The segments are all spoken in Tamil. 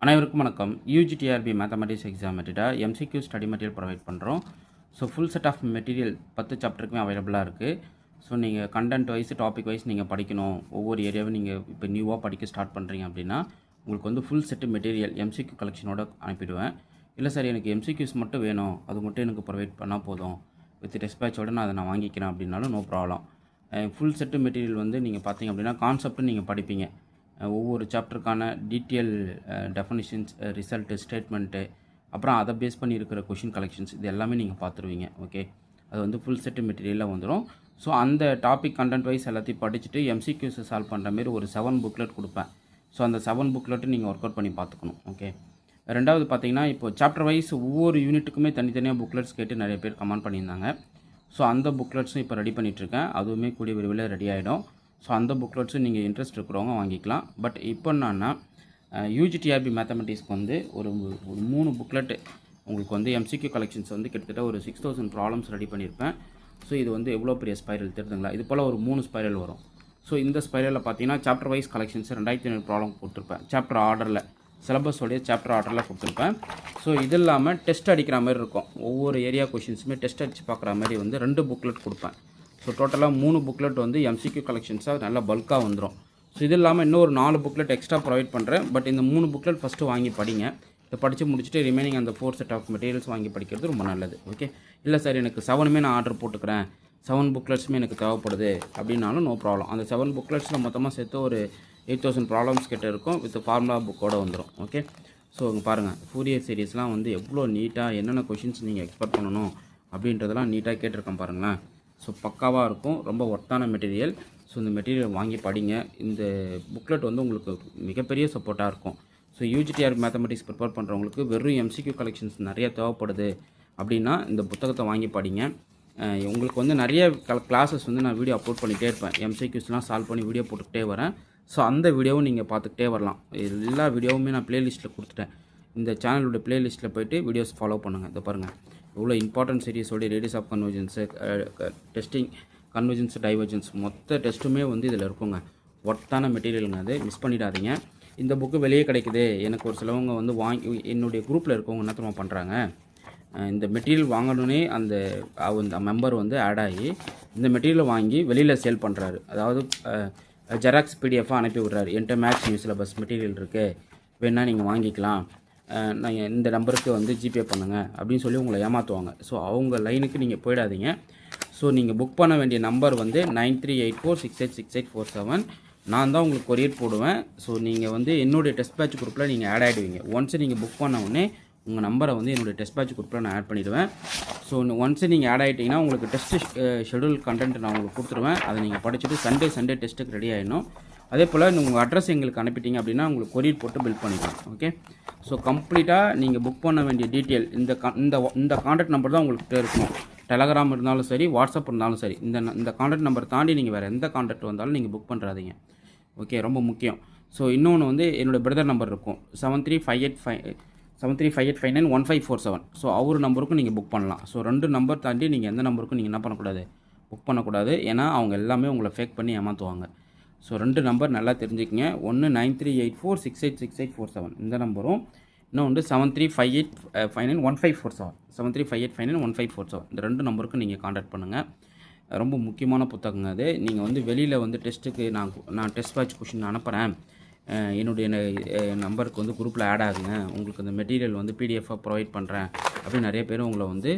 அனைவருக்கும் வணக்கம். UGTRB mathematics exam material MCQ study material provide பண்ணுறோம். So full set of material 10 சாப்டருக்குமே அவைலபிளாக இருக்குது. ஸோ நீங்கள் கண்டென்ட் வைஸ் டாபிக் வைஸ் நீங்கள் படிக்கணும், ஒவ்வொரு ஏரியாவும் நீங்கள் இப்போ நியூவாக படிக்க ஸ்டார்ட் பண்ணுறீங்க அப்படின்னா உங்களுக்கு வந்து ஃபுல் செட்டு மெட்டீரியல் எம்சிக்யூ கலெக்ஷனோட அனுப்பிடுவேன். இல்லை சார் எனக்கு எம்சிக்யூஸ் மட்டும் வேணும், அது மட்டும் எனக்கு ப்ரொவைட் பண்ணால் போதும், வித் டெஸ்ட் பேட்சோடு நான் அதை நான் வாங்கிக்கிறேன் அப்படின்னாலும் no problem. Full set material வந்து நீங்கள் பார்த்தீங்க அப்படின்னா கான்செப்ட்டு நீங்கள் படிப்பீங்க. ஒவ்வொரு சாப்டருக்கான டீட்டெயில் டெஃபனிஷன்ஸ், ரிசல்ட்டு, ஸ்டேட்மெண்ட்டு, அப்புறம் அதை பேஸ் பண்ணி இருக்கிற கொஷின் கலெக்ஷன்ஸ் இது எல்லாமே நீங்கள் பார்த்துருவீங்க. ஓகே, அது வந்து ஃபுல் செட்டு மெட்டீரியலில் வந்துடும். ஸோ அந்த டாபிக் கண்டென்ட் வைஸ் எல்லாத்தையும் படிச்சுட்டு எம்சிக்யூஸை சால்வ் பண்ணுற மாரி ஒரு 7 புக்லெட் கொடுப்பேன். ஸோ அந்த 7 புக்லெட்டு நீங்கள் ஒர்க் அவுட் பண்ணி பார்த்துக்கணும். ஓகே, ரெண்டாவது பார்த்தீங்கன்னா இப்போ சாப்டர் வைஸ் ஒவ்வொரு யூனிட்டுக்குமே தனித்தனியாக புக்லெட்ஸ் கேட்டு நிறைய பேர் கமெண்ட் பண்ணியிருந்தாங்க. ஸோ அந்த புக்லெட்ஸும் இப்போ ரெடி பண்ணிகிட்ருக்கேன், அதுவுமே கூடிய விரைவில் ரெடி ஆகிடும். ஸோ அந்த புக்லெட்ஸும் நீங்கள் இன்ட்ரெஸ்ட் இருக்கிறவங்க வாங்கிக்கலாம். பட் இப்போ என்னன்னா யூஜிடிஆர்பி மேத்தமெட்டிக்ஸ்க்கு வந்து ஒரு 3 புக்லெட்டு உங்களுக்கு வந்து எம்சிக்யூ கலெக்ஷன்ஸ் வந்து கிட்டத்தட்ட ஒரு 6000 ப்ராப்ளம்ஸ் ரெடி பண்ணியிருப்பேன். ஸோ இது வந்து எவ்வளோ பெரிய ஸ்பைரல் தெரியுதுங்களா? இது போல் ஒரு 3 ஸ்பைரல் வரும். ஸோ இந்த ஸ்பைரலில் பார்த்தீங்கன்னா சாப்டர் வைஸ் கலெக்ஷன்ஸ் 2500 ப்ராப்ளம் கொடுத்துருப்பேன். சாப்டர் ஆர்டரில் சிலபஸோடைய சாப்டர் ஆர்டரில் கொடுத்துருப்பேன். ஸோ இது இல்லாமல் டெஸ்ட் அடிக்கிற மாதிரி இருக்கும், ஒவ்வொரு ஏரியா கொஷின்ஸுமே டெஸ்ட் அடித்து பார்க்குற மாதிரி வந்து 2 புக்லெட் கொடுப்பேன். ஸோ டோட்டலாக 3 புக்லெட் வந்து எம்சிக்யூ கலெக்ஷன்ஸாக நல்லா பல்காக வந்துடும். ஸோ இது இல்லாமல் இன்னொரு 4 புக்லெட் எக்ஸ்ட்ரா ப்ரொவைட் பண்ணுறேன். பட் இந்த 3 புக்லெட் ஃபஸ்ட்டு வாங்கி படிங்க. இதை படித்து முடிச்சுட்டு ரிமைனிங் அந்த 4 செட் ஆஃப் மெட்டீரியல்ஸ் வாங்கி படிக்கிறது ரொம்ப நல்லது. ஓகே, இல்லை சார் எனக்கு 7மே நான் ஆர்டர் போட்டுக்கிறேன், 7 புக்லெட்ஸுமே எனக்கு தேவைப்படுது அப்படின்னாலும் நோ ப்ராப்ளம். அந்த 7 புக்லெட்ஸில் மொத்தமாக சேர்த்து ஒரு 8000 ப்ராப்ளம்ஸ் கிட்ட இருக்கும், வித் ஃபார்முலா புக்கோடு வந்துடும். ஓகே, ஸோ இங்கே பாருங்கள், ஃபூரியர் சீரிஸ்லாம் வந்து எவ்வளோ நீட்டாக என்னென்ன கொஷின்ஸ் நீங்கள் எக்ஸ்பெக்ட் பண்ணணும் அப்படின்றதெல்லாம் நீட்டாக கேட்டிருக்கேன் பாருங்களேன். ஸோ பக்காவாக இருக்கும், ரொம்ப ஒர்த்தான மெட்டீரியல். ஸோ இந்த மெட்டீரியல் வாங்கி படிங்க. இந்த புக்லெட் வந்து உங்களுக்கு மிகப்பெரிய சப்போர்ட்டாக இருக்கும். ஸோ யூஜிடிஆர் மேத்தமெட்டிக்ஸ் ப்ரிப்பேர் பண்ணுறவங்களுக்கு வெறும் எம்சிக்யூ கலெக்ஷன்ஸ் நிறைய தேவைப்படுது அப்படின்னா இந்த புத்தகத்தை வாங்கி படிங்க. உங்களுக்கு வந்து நிறைய கிளாஸஸ் வந்து நான் வீடியோ அப்லோட் பண்ணிகிட்டே இருப்பேன், எம்சிக்யூஸ்லாம் சால்வ் பண்ணி வீடியோ போட்டுக்கிட்டே வரேன். ஸோ அந்த வீடியோவும் நீங்கள் பார்த்துக்கிட்டே வரலாம். எல்லா வீடியோவுமே நான் ப்ளேலிஸ்ட்டில் கொடுத்துட்டேன். இந்த சேனலோட ப்ளேலிஸ்ட்டில் போய்ட்டு வீடியோஸ் ஃபாலோ பண்ணுங்கள். இதை பாருங்கள், இவ்வளோ இம்பார்ட்டன்ட் சீரிஸோடைய radius of convergence, testing, convergence, divergence மொத்த டெஸ்ட்டுமே வந்து இதில் இருக்குங்க. ஒர்த்தான மெட்டீரியலுங்க, அது மிஸ் பண்ணிடாதீங்க. இந்த புக்கு வெளியே கிடைக்குது, எனக்கு ஒரு சிலவங்க வந்து வாங்கி என்னுடைய குரூப்பில் இருக்கவங்க என்ன தெரியுமா பண்ணுறாங்க, இந்த மெட்டீரியல் வாங்கணுன்னே அந்த மெம்பர் வந்து ஆட் ஆகி இந்த மெட்டீரியலை வாங்கி வெளியில் சேல் பண்ணுறாரு. அதாவது ஜெராக்ஸ் பிடிஎஃபாக அனுப்பி விட்றாரு, என்கிட்ட மேக்ஸ் நியூ சிலபஸ் மெட்டீரியல் இருக்குது, வேணால் நீங்கள் வாங்கிக்கலாம், நீங்கள் இந்த நம்பருக்கு வந்து ஜிபே பண்ணுங்கள் அப்படின்னு சொல்லி உங்களை ஏமாற்றுவாங்க. ஸோ அவங்க லைனுக்கு நீங்கள் போயிடாதீங்க. ஸோ நீங்கள் புக் பண்ண வேண்டிய நம்பர் வந்து 9384686847. நான் தான் உங்களுக்கு கொரியர் போடுவேன். ஸோ நீங்கள் வந்து என்னுடைய டெஸ்ட் பேட்ச் குரூப்பில் நீங்கள் ஆட் ஆகிடுவீங்க. ஒன்ஸ் நீங்கள் புக் பண்ண உடனே உங்கள் நம்பரை வந்து என்னுடைய டெஸ்ட் பேட்ச் குரூப்பில் நான் ஆட் பண்ணிவிடுவேன். ஸோ ஒன்ஸ் நீங்கள் ஆட் ஆகிட்டிங்கன்னா உங்களுக்கு டெஸ்ட்டு ஷெடியூல் கண்டென்ட் நான் உங்களுக்கு கொடுத்துருவேன். அதை நீங்கள் படிச்சுட்டு சண்டே டெஸ்ட்டுக்கு ரெடி ஆகிடணும். அதே போல் உங்கள் அட்ரஸ் எங்களுக்கு அனுப்பிட்டீங்க அப்படின்னா உங்களுக்கு கொரியர் போட்டு பில் பண்ணிக்கலாம். ஓகே, ஸோ கம்ப்ளீட்டாக நீங்கள் புக் பண்ண வேண்டிய டீட்டெயில் இந்த கான்டாக்ட் நம்பர் தான் உங்கள்கிட்ட இருக்கணும். டெலகிராம் இருந்தாலும் சரி, வாட்ஸ்அப் இருந்தாலும் சரி, இந்த கான்டாக்ட் நம்பர் தாண்டி நீங்கள் வேறு எந்த கான்டாக்ட் வந்தாலும் நீங்கள் புக் பண்ணுறாதீங்க. ஓகே, ரொம்ப முக்கியம். ஸோ இன்னொன்று வந்து என்னோடய பிரதர் நம்பர் இருக்கும் 7358591547. ஸோ அவர் நம்பருக்கும் நீங்கள் புக் பண்ணலாம். ஸோ 2 நம்பர் தாண்டி நீங்கள் எந்த நம்பருக்கும் நீங்கள் என்ன பண்ணக்கூடாது, புக் பண்ணக்கூடாது. ஏன்னா அவங்க எல்லாமே உங்களை ஃபேக் பண்ணி ஏமாற்றுவாங்க. ஸோ 2 நம்பர் நல்லா தெரிஞ்சுக்கங்க. ஒன்று 9384686847 இந்த நம்பரும், இன்னொன்று 7358591547 7358591547 இந்த 2 நம்பருக்கும் நீங்கள் கான்டாக்ட் பண்ணுங்கள். ரொம்ப முக்கியமான புத்தகங்க அது. நீங்கள் வந்து வெளியில் வந்து டெஸ்ட்டுக்கு நான் டெஸ்ட் பேட்ச் கொஷின் அனுப்புகிறேன், என்னுடைய நம்பருக்கு வந்து குரூப்பில் ஆட் ஆகுங்க, உங்களுக்கு அந்த மெட்டீரியல் வந்து பிடிஎஃபாக ப்ரொவைட் பண்ணுறேன் அப்படின்னு நிறைய பேர் உங்களை வந்து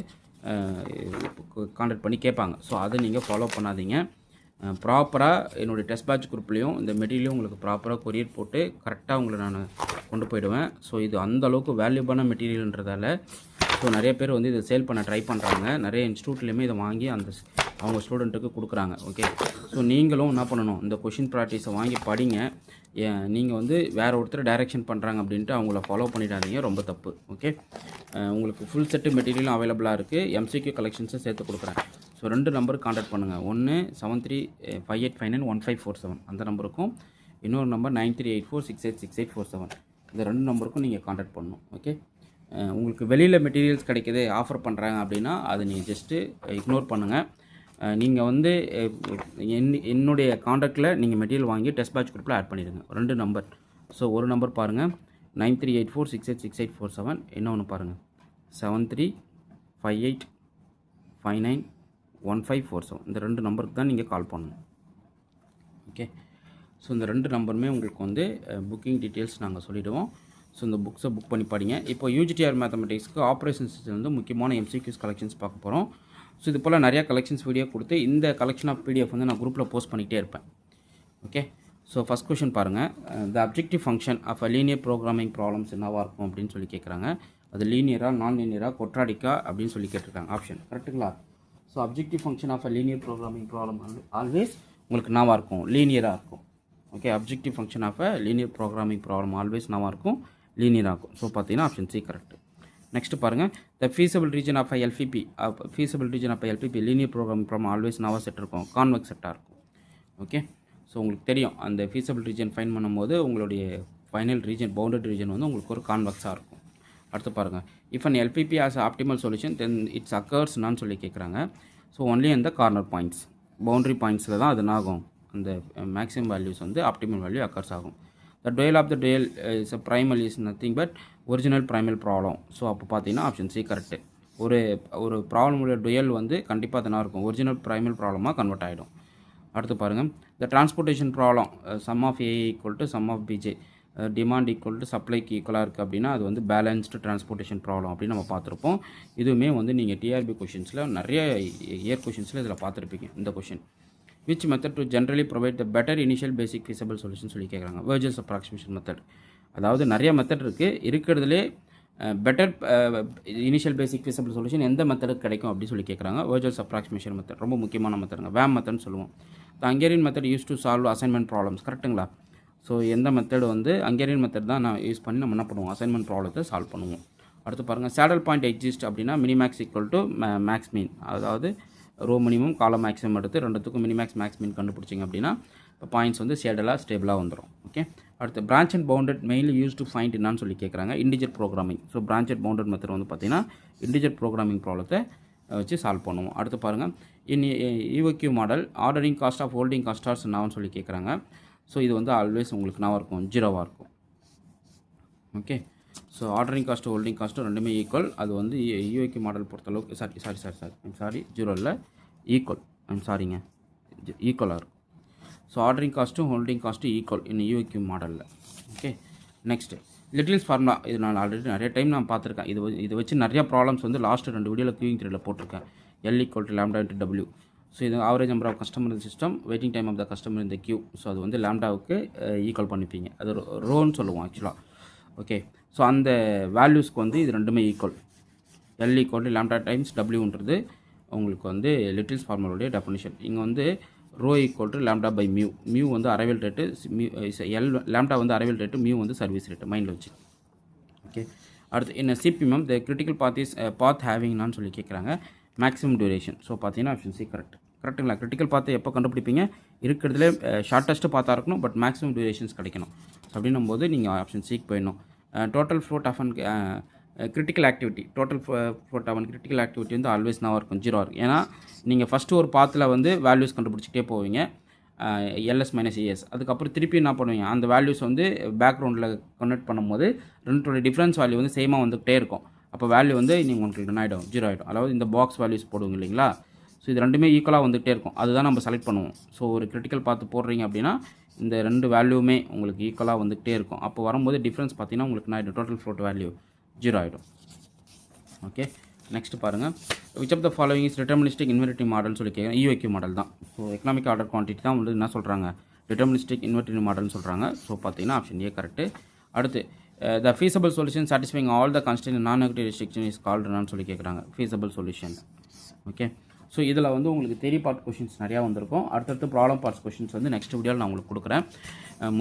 கான்டாக்ட் பண்ணி கேட்பாங்க. ஸோ அதை நீங்கள் ஃபாலோ பண்ணாதீங்க. ப்ராப்பராக என்னுடைய டெஸ்ட் பேட்ச் குரூப்லேயும் இந்த மெட்டீரியலும் உங்களுக்கு ப்ராப்பராக கொரியர் போட்டு கரெக்டாக உங்களை நான் கொண்டு போயிடுவேன். ஸோ இது அந்தளவுக்கு வேல்யூபான மெட்டீரியல்ன்றதால ஸோ நிறைய பேர் வந்து இதை சேல் பண்ண ட்ரை பண்ணுறாங்க. நிறைய இன்ஸ்டியூட்லேயுமே இதை வாங்கி அவங்க ஸ்டூடெண்ட்டுக்கு கொடுக்குறாங்க. ஓகே, ஸோ நீங்களும் என்ன பண்ணணும், இந்த கொஷின் ப்ராக்டிஸை வாங்கி படிங்க. நீங்கள் வந்து வேறு ஒருத்தர் டைரெக்ஷன் பண்ணுறாங்க அப்படின்ட்டு அவங்கள ஃபாலோ பண்ணிடாதீங்க, ரொம்ப தப்பு. ஓகே, உங்களுக்கு ஃபுல் செட்டு மெட்டீரியலும் அவைலபிளாக இருக்குது, எம்சிக்யூ கலெக்ஷன்ஸை சேர்த்து கொடுக்குறேன். ஸோ 2 நம்பருக்கு கான்டாக்ட் பண்ணுங்கள். ஒன்று 7358591547 அந்த நம்பருக்கும், இன்னொரு நம்பர் 9384686847 இந்த 2 நம்பருக்கும் நீங்கள் கான்டாக்ட் பண்ணணும். ஓகே, உங்களுக்கு வெளியில் மெட்டீரியல்ஸ் கிடைக்கிது, ஆஃபர் பண்ணுறாங்க அப்படின்னா அதை நீங்கள் ஜஸ்ட்டு இக்னோர் பண்ணுங்கள். நீங்கள் வந்து என்னுடைய காண்டாக்டில் நீங்கள் மெட்டீரியல் வாங்கி டெஸ்ட் பேட்ச் குரூப்பில் ஆட் பண்ணிடுங்க. 2 நம்பர். ஸோ ஒரு நம்பர் பாருங்கள், 9384686847. இன்னொன்று பாருங்கள் 7358591547. இந்த 2 நம்பருக்கு தான் நீங்கள் கால் பண்ணணும். ஓகே, ஸோ இந்த 2 நம்பருமே உங்களுக்கு வந்து புக்கிங் டீட்டெயில்ஸ் நாங்கள் சொல்லிவிடுவோம். ஸோ இந்த புக்ஸை புக் பண்ணி படிங்க. இப்போ யூஜிடிஆர் மேத்தமெட்டிக்ஸ்க்கு ஆப்ரேஷன்ஸ் வந்து முக்கியமான எம்சிக்யூஸ் கலெக்ஷன்ஸ் பார்க்க போகிறோம். ஸோ இது போல் நிறையா கலெக்ஷன்ஸ் வீடியோ கொடுத்து இந்த கலெக்ஷன் ஆஃப் பிடிஎஃப் வந்து நான் குரூப்பில் போஸ்ட் பண்ணிகிட்டே இருப்பேன். ஓகே, ஸோ ஃபஸ்ட் கொஷின் பாருங்கள். The objective function of a linear programming problems என்னவாக இருக்கும் அப்படின்னு சொல்லி கேட்குறாங்க. அது லீனியராக, நான் லீனியராக, கொட்ராடிக்கா அப்படின்னு சொல்லி கேட்டிருக்காங்க. ஆப்ஷன் கரெக்டுங்களா? So objective function of a linear programming problem always உங்களுக்கு என்னவாக இருக்கும்? லீனியராக இருக்கும். Okay, objective function of a linear programming problem always என்னவாக இருக்கும்? லீனியராக இருக்கும். ஸோ பார்த்தீங்கன்னா ஆப்ஷன் சி கரெக்ட். நெக்ஸ்ட் பாருங்கள். The feasible region of LPP linear programming problem always என்னவாக செட் இருக்கும்? கான்வெக்ஸ் செட்டாக இருக்கும். ஓகே, ஸோ உங்களுக்கு தெரியும் அந்த ஃபீஸபிள் ரீஜன் ஃபைன் பண்ணும்போது உங்களுடைய ஃபைனல் ரீஜன், பவுண்டட் ரீஜன் வந்து உங்களுக்கு ஒரு கான்வெக்ஸாக இருக்கும். அடுத்து பாருங்கள். If an LPP has optimal solution then it's அக்கர்ஸ்னான்னு சொல்லி கேட்குறாங்க. ஸோ ஒன்லி அந்த கார்னர் பாயிண்ட்ஸ், பவுண்டரி பாயிண்ட்ஸில் தான் அது ஆகும். அந்த மேக்ஸிமம் வேல்யூஸ் வந்து ஆப்டிமல் வேல்யூ அக்கர்ஸ் ஆகும். The dual of the dual is a primal is nothing but original primal problem. So அப்போ பார்த்தீங்கன்னா ஆப்ஷன் சி கரெக்டு. ஒரு ப்ராப்ளமுடைய டுயல் வந்து கண்டிப்பாக அதனாக இருக்கும், ஒரிஜினல் primal ப்ராப்ளமாக கன்வெர்ட் ஆகிடும். அடுத்து பாருங்கள். The transportation problem sum of A equal to sum of BJ, demand equal to சப்ளைக்கு ஈக்குவலாக இருக்குது அப்படின்னா அது வந்து பேலன்ஸ்டு டிரான்ஸ்போர்ட்டேஷன் ப்ராப்ளம் அப்படின்னு நம்ம பார்த்துருப்போம். இதுவுமே வந்து நீங்கள் டிஆர்பி கொஷின்ஸில் நிறைய இயர் கொஷின்ஸில் இதில் பார்த்துருப்பீங்க இந்த question. Which method to generally provide the better initial basic feasible solution சொல்லி கேட்குறாங்க. வெர்ஜல்ஸ் அப்ராக்சிமேஷன் மெத்தட். அதாவது நிறைய மெத்தட் இருக்குது, இருக்கிறதுலே பெட்டர் இனிஷியல் பேசிக் ஃபீஸபிள் சொல்யூஷன் எந்த மெத்தடுக்கு கிடைக்கும் அப்படின்னு சொல்லி கேட்குறாங்க. வெர்ஜல்ஸ் அப்ராக்சிமேஷன் மெத்தட் ரொம்ப முக்கியமான மெத்தடுங்க. வேம் மெத்தட்னு சொல்லுவோம். The Hungarian method use to solve assignment problems. கரெக்டுங்களா? ஸோ எந்த மெத்தட் வந்து ஹங்கேரியன் மெத்தட் தான் நான் யூஸ் பண்ணி நம்ம என்ன பண்ணுவோம்? அசைன்மெண்ட் ப்ராப்ளத்தை சால்வ் பண்ணுவோம். அடுத்து பாருங்கள். சேடல் பாயிண்ட் எக்ஸிஸ்ட் அப்படின்னா மினிமேக்ஸ் ஈக்குவல் டு மேக்ஸ் மீன். அதாவது ரோ மினிமம் காலம் மேக்ஸிமம் எடுத்து ரெண்டுத்துக்கும் மினிமேக்ஸ் மேக்ஸ் மீன் கண்டுபிடிச்சிங்க அப்படின்னா இப்போ பாயிண்ட்ஸ் வந்து சேடலாக ஸ்டேபிளாக வந்துடும். ஓகே, அடுத்து branch and bounded mainly use to find என்னான்னு சொல்லி கேட்குறாங்க. Integer programming. So branch and bounded method வந்து பார்த்தீங்கன்னா இண்டிஜர் ப்ரோக்ராமிங் ப்ராப்ளத்தை வச்சு சால்வ் பண்ணுவோம். அடுத்து பாருங்கள். In EOQ model ordering cost of holding காஸ்டார்ஸ் என்னன்னு சொல்லி கேட்குறாங்க. ஸோ இது வந்து ஆல்வேஸ் உங்களுக்கு என்னவாக இருக்கும்? ஜீரோவாக இருக்கும். Okay, so ordering cost holding cost ரெண்டுமே ஈக்குவல். அது வந்து யூஏக்யூ மாடல் பொறுத்தளவுக்கு சாரி ஜீரோ இல்லை, ஈக்குவல். சாரிங்க, ஈக்குவலாக இருக்கும். ஸோ ஆர்டரிங் காஸ்ட்டும் ஹோல்டிங் காஸ்ட்டும் ஈக்குவல் இன் யூஏக்யூ மாடலில். Okay, next Little's formula. இது நான் ஆல்ரெடி நிறைய டைம் நான் பார்த்துருக்கேன். இது வச்சு நிறைய ப்ராப்ளம்ஸ் வந்து லாஸ்ட் 2 வீடியோவில் கியூயிங் த்ரெட்டில் போட்டிருக்கேன். L equal to lambda into W. So இது ஆவரேஜ் நம்பர் ஆஃப் கஸ்டமர் இந்த system, waiting time of the customer இந்த கியூ. ஸோ அது வந்து லாம்டாவுக்கு ஈக்குவல் பண்ணிப்பீங்க. அது ரோன்னு சொல்லுவோம் ஆக்சுவலாக. ஓகே, ஸோ அந்த வேல்யூஸ்க்கு வந்து இது ரெண்டுமே equal. L equal to lambda times டபிள்யூன்றது உங்களுக்கு வந்து லிட்டில்ஸ் ஃபார்முலாவுடைய டெஃபினிஷன். இங்கே வந்து rho equal to lambda by mu. Mu வந்து அரைவல் ரேட்டு, லாம்டா வந்து அரைவல் ரேட்டு, மியூ வந்து சர்வீஸ் ரேட்டு. மைண்டில் வச்சு. ஓகே, அடுத்து என்ன சிபிஎம் த கிரிட்டிக்கல் பாத் ஹேவிங்னான்னு சொல்லி கேட்குறாங்க. Maximum duration. ஸோ பார்த்தீங்கன்னா ஆப்ஷன் சி கரெக்டுங்களா? கிரிட்டிக்கல் பாத்தை எப்போ கண்டுபிடிப்பீங்க? இருக்கிறதுலே ஷார்ட்டஸ்ட்டு பார்த்தா இருக்கணும், பட் மேக்ஸிமம் டியூரேஷன்ஸ் கிடைக்கணும். ஸோ அப்படின்னும் போது நீங்கள் ஆப்ஷன் சிக்கு போயிடணும். Total float of and critical activity. Total float of and critical activity வந்து ஆல்வேஸ் நான் இருக்கும், ஜீரோ இருக்கும். ஏன்னா நீங்கள் ஃபஸ்ட்டு ஒரு பாத்தில் வந்து வேல்யூஸ் கண்டுபிடிச்சிட்டே போவீங்க, எல்எஸ் மைனஸ் ஏஎஸ். அதுக்கப்புறம் திருப்பி என்ன பண்ணுவீங்க? அந்த வேல்யூஸ் வந்து பேக்ரவுண்டில் கன்வெர்ட் பண்ணும்போது ரெண்டோட டிஃப்ரென்ஸ் வேல்யூ வந்து சேமாக வந்துகிட்டே இருக்கும். அப்போ வேல்யூ வந்து நீங்கள் உங்களுக்கு என்ன ஆகிடும்? ஜீரோ ஆகிடும். அதாவது இந்த பாக்ஸ் வேல்யூஸ் போடுவோங்க இல்லைங்களா? ஸோ இது ரெண்டுமே ஈக்குவலாக வந்துகிட்டே இருக்கும். அதுதான் நம்ம செலக்ட் பண்ணுவோம். ஸோ ஒரு கிரிட்டிக்கல் பார்த்து போடுறீங்க அப்படின்னா இந்த 2 வேல்யூமே உங்களுக்கு ஈக்குவலாக வந்துகிட்டே இருக்கும். அப்போ வரும்போது டிஃப்ரென்ஸ் பார்த்தீங்கன்னா உங்களுக்கு என்ன ஆகிடும்? டோட்டல் ஃப்ளோட் வேல்யூ ஜீரோ ஆகிடும். ஓகே, நெக்ஸ்ட் பாருங்கள். Which of the following is deterministic இன்வெர்டிவ் மாடல்னு சொல்லி கேட்குறேன். யூஏக்யூ மாடல் தான். ஸோ எக்கனாமிக் ஆர்டர் குவான்டிட்டி தான் வந்து என்ன சொல்கிறாங்க? டிட்டர்மினிஸ்டிக் இன்வெர்டிவ் மாடல்னு சொல்கிறாங்க. ஸோ பார்த்தீங்கன்னா ஆப்ஷன் ஏ கரெக்டு. அடுத்து the feasible solution satisfying all the constant non negative restriction is கால்டுன்னு சொல்லி கேட்குறாங்க. Feasible solution. ஓகே, ஸோ இதில் வந்து உங்களுக்கு தியரி பார்ட் கொஷின்ஸ் நிறையா வந்திருக்கும். அடுத்தடுத்து ப்ராப்ளம் பார்ட்ஸ் கொஷின்ஸ் வந்து நெக்ஸ்ட் வீடியோவில் நான் உங்களுக்கு கொடுக்குறேன்.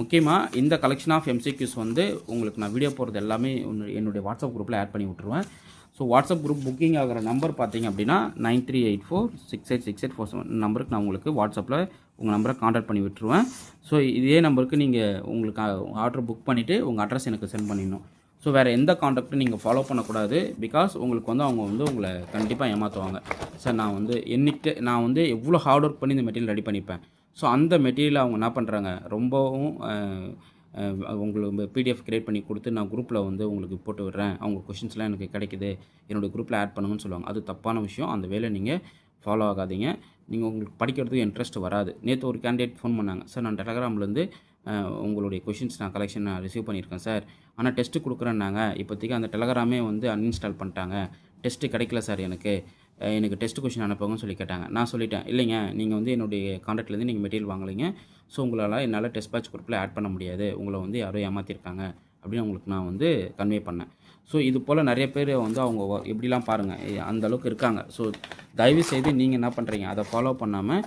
முக்கியமாக இந்த கலெக்ஷன் ஆஃப் எம்சிக்யூஸ் வந்து உங்களுக்கு நான் வீடியோ போகிறது எல்லாமே என்னுடைய வாட்ஸ்அப் குரூப்பில் ஆட் பண்ணி விட்ருவேன். ஸோ வாட்ஸ்அப் குரூப் புக்கிங் ஆகிற நம்பர் பார்த்தீங்க அப்படின்னா 9384686847 நம்பருக்கு நான் உங்களுக்கு வாட்ஸ்அப்பில் உங்கள் நம்பரை கான்டாக்ட் பண்ணி விட்டுருவேன். ஸோ இதே நம்பருக்கு நீங்கள் உங்களுக்கு ஆர்டர் புக் பண்ணிவிட்டு உங்கள் அட்ரஸ் எனக்கு சென்ட் பண்ணிடணும். ஸோ வேறு எந்த காண்டாக்டும் நீங்கள் ஃபாலோ பண்ணக்கூடாது. பிகாஸ் உங்களுக்கு வந்து அவங்க வந்து உங்களை கண்டிப்பாக ஏமாற்றுவாங்க. சார் நான் வந்து எவ்வளோ ஹார்ட் ஒர்க் பண்ணி இந்த மெட்டீரியல் ரெடி பண்ணிப்பேன். ஸோ அந்த மெட்டீரியலை அவங்க என்ன பண்ணுறாங்க? ரொம்பவும் உங்களுக்கு பிடிஎஃப் கிரியேட் பண்ணி கொடுத்து நான் குரூப்பில் வந்து உங்களுக்கு போட்டு விடுறேன், அவங்க கொஷின்ஸ்லாம் எனக்கு கிடைக்குது, என்னோடய குரூப்பில் ஆட் பண்ணுங்கன்னு சொல்லுவாங்க. அது தப்பான விஷயம். அந்த வேலை நீங்கள் ஃபாலோ ஆகாதீங்க. நீங்கள் உங்களுக்கு படிக்கிறதுக்கு இன்ட்ரெஸ்ட் வராது. நேற்று ஒரு கேண்டிடேட் ஃபோன் பண்ணாங்க, சார் நான் டெலகிராம்லேருந்து உங்களுடைய கொஷின்ஸ் நான் கலெக்ஷன் ரிசீவ் பண்ணியிருக்கேன் சார், ஆனால் டெஸ்ட்டு கொடுக்குறேன்னாங்க, இப்போதைக்கு அந்த டெலகிராமே வந்து அன்இன்ஸ்டால் பண்ணிட்டாங்க, டெஸ்ட்டு கிடைக்கல சார் எனக்கு டெஸ்ட் கொஷின் அனுப்புங்கன்னு சொல்லி கேட்டாங்க. நான் சொல்லிட்டேன், இல்லைங்க நீங்கள் வந்து என்னுடைய கான்டாக்ட்லேருந்து நீங்கள் மெட்டீரியல் வாங்கலைங்க, ஸோ என்னால் டெஸ்ட் பேட்ச் குரூப்பில் ஆட் பண்ண முடியாது, உங்களை வந்து யாரோ ஏமாற்றிருக்காங்க அப்படின்னு உங்களுக்கு நான் வந்து கன்வே பண்ணேன். ஸோ இது போல் நிறைய பேர் வந்து அவங்க எப்படிலாம் பாருங்கள், அந்தளவுக்கு இருக்காங்க. ஸோ தயவுசெய்து நீங்கள் என்ன பண்ணுறீங்க, அதை ஃபாலோ பண்ணாமல்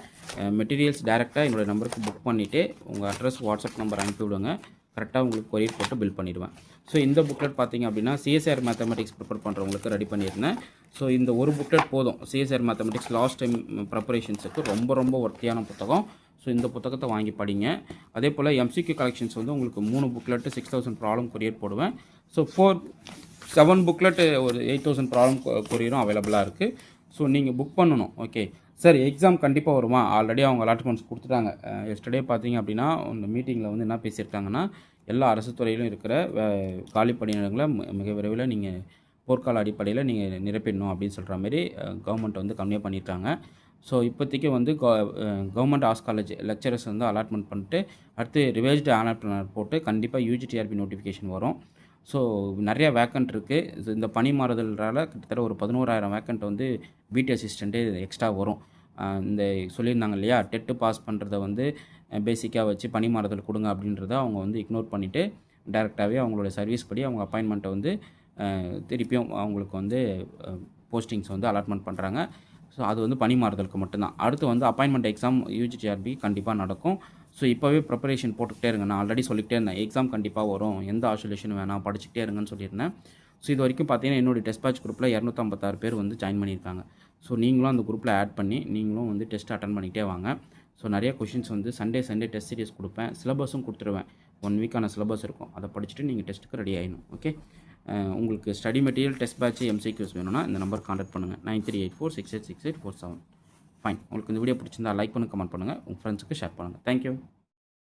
மெட்டீரியல்ஸ் டேரெக்டாக என்னோடய நம்பருக்கு புக் பண்ணிவிட்டு உங்கள் அட்ரஸ் வாட்ஸ்அப் நம்பர் அனுப்பிவிடுங்க, கரெக்டாக உங்களுக்கு கொரியர் போட்டு பில் பண்ணிவிடுவேன். ஸோ இந்த புக்லெட் பார்த்திங்க அப்படின்னா சிஎஸ்ஆர் மேத்தமெட்டிக்ஸ் ப்ரிப்பேர் பண்ணுறவங்களுக்கு ரெடி பண்ணியிருந்தேன். ஸோ இந்த ஒரு புக்லெட் போதும். சிஎஸ்ஆர் மேத்தமெட்டிக்ஸ் லாஸ்ட் டைம் ப்ரிப்பரேஷன்ஸுக்கு ரொம்ப ஒர்த்தியான புத்தகம். ஸோ இந்த புத்தகத்தை வாங்கி படிங்க. அதே போல் எம்சிக்யூ கலெக்ஷன்ஸ் வந்து உங்களுக்கு 3 புக்லெட்டு 6000 ப்ராப்ளம் கொரியர் போடுவேன். ஸோ 7 புக்லெட்டு ஒரு 8000 ப்ராப்ளம் கொரியரும் அவைலபிளாக இருக்குது. ஸோ நீங்கள் புக் பண்ணணும். ஓகே சார், எக்ஸாம் கண்டிப்பாக வருமா? ஆல்ரெடி அவங்க அலாட்மெண்ட்ஸ் கொடுத்துட்டாங்க. எஸ்டர்டே பார்த்தீங்க அப்படின்னா இந்த மீட்டிங்கில் வந்து என்ன பேசியிருக்காங்கன்னா, எல்லா அரசு துறையிலும் இருக்கிற காலி பணியிடங்களை மிக விரைவில் நீங்கள் போர்க்கால அடிப்படையில் நீங்கள் நிரப்பிடணும் அப்படின்னு சொல்கிற மாதிரி கவர்மெண்ட் வந்து கன்வே பண்ணியிருக்காங்க. ஸோ இப்போதைக்கு வந்து கவர்மெண்ட் ஆர்ட்ஸ் காலேஜ் லெக்சரர்ஸ் வந்து அலாட்மெண்ட் பண்ணிட்டு அடுத்து ரிவைஸ்டு அலாட்மெண்ட் போட்டு கண்டிப்பாக யூஜிடிஆர்பி நோட்டிஃபிகேஷன் வரும். ஸோ நிறையா வேக்கண்ட் இருக்குது. இந்த பணி மாறுதல்னால கிட்டத்தட்ட ஒரு 11,000 வேக்கண்ட் வந்து பிடி அசிஸ்டண்ட்டு எக்ஸ்ட்ரா வரும். இந்த சொல்லியிருந்தாங்க இல்லையா, டெட்டு பாஸ் பண்ணுறத வந்து பேசிக்காக வச்சு பணி மாறுதல் கொடுங்க அப்படின்றத அவங்க வந்து இக்னோர் பண்ணிவிட்டு டேரெக்டாகவே அவங்களோட சர்வீஸ் படி அவங்க அப்பாயின்மெண்ட்டை வந்து திருப்பியும் அவங்களுக்கு வந்து போஸ்டிங்ஸ் வந்து அலாட்மெண்ட் பண்ணுறாங்க. ஸோ அது வந்து பணி மாறுதலுக்கு மட்டும்தான். அடுத்து வந்து அப்பாயின்மெண்ட் எக்ஸாம் யூஜிடிஆர்பி கண்டிப்பாக நடக்கும். ஸோ இப்போவே ப்ரிப்பரேஷன் போட்டுக்கிட்டே இருங்க. நான் ஆல்ரெடி சொல்லிக்கிட்டே இருந்தேன், எக்ஸாம் கண்டிப்பாக வரும், எந்த ஆசோலேஷனும் வேணாம், படிச்சுக்கிட்டே இருங்கன்னு சொல்லியிருந்தேன். ஸோ இது வரைக்கும் பார்த்தீங்கன்னா என்னுடைய டெஸ்ட் பேட்ச் குரூப்பில் 256 பேர் வந்து ஜாயின் பண்ணியிருக்காங்க. ஸோ நீங்களும் அந்த குரூப்பில் ஆட் பண்ணி நீங்களும் வந்து டெஸ்ட் அட்டன் பண்ணிக்கிட்டே வாங்க. ஸோ நிறைய கொஷின்ஸ் வந்து சண்டே டெஸ்ட் சீரிஸ் கொடுப்பேன், சிலபஸும் கொடுத்துருவேன். 1 வீக்கான சிலபஸ் இருக்கும், அதை படிச்சுட்டு நீங்கள் டெஸ்ட்டுக்கு ரெடி ஆகிடணும். ஓகே, உங்களுக்கு study material test batch MCQs வேணும்னா இந்த நம்பர் கான்டாக்ட் பண்ணுங்கள், 9384686847. ஃபைன். உங்களுக்கு இந்த வீடியோ பிடிச்சிருந்தா லைக் பண்ணுங்கள், கமெண்ட் பண்ணுங்கள், உங்கள் ஃப்ரெண்ட்ஸுக்கு ஷேர் பண்ணுங்கள். தேங்க்யூ.